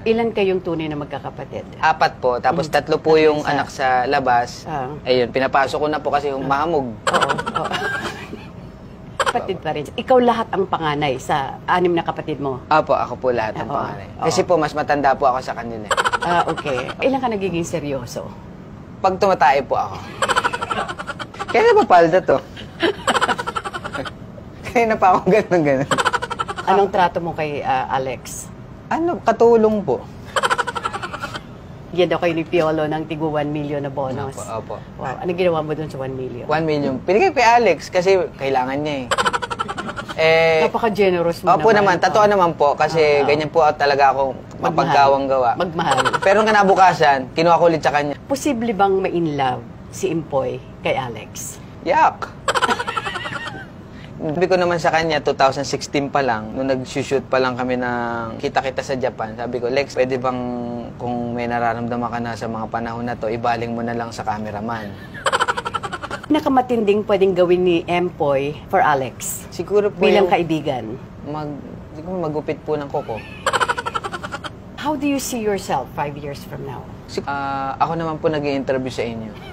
Ilan kayong tunay na magkakapatid? 4 po, tapos 3 po yung Isa. anak sa labas. Ayun, pinapasok ko na po kasi yung mahamog. Oo. Kapatid pa rin. Ikaw lahat ang panganay sa 6 na kapatid mo? Apo, ako po lahat ng panganay. Kasi po, mas matanda po ako sa kanila. Okay. Ilan ka nagiging seryoso? Pag tumatay po ako. Kaya na ba palda to? Kaya na pa ako ganun. Anong trato mo kay Alex? Katulong po. Yan daw kayo ni Piolo ng tigo 1 million na bonus. Opo. Wow. Anong ginawa mo dun sa 1 million? 1 million. Pinigay kay Alex kasi kailangan niya Napaka-generous mo Opo naman. Totoo naman po kasi ganyan po talaga ako mapagkawang gawa. Magmahal. Pero nung kinabukasan, kinuha ko ulit sa kanya. Posible bang ma-inlove si Impoy kay Alex? Yak! Sabi ko naman sa kanya, 2016 pa lang, nung nag-shoot pa lang kami ng kita-kita sa Japan, sabi ko, Lex, pwede bang kung may nararamdaman ka na sa mga panahon na to, ibaling mo na lang sa cameraman. Pinakamatinding pwedeng gawin ni Empoy for Alex? Siguro po bilang yung kaibigan? siguro magupit po ng koko. How do you see yourself 5 years from now? Ako naman po nag-i-interview sa inyo.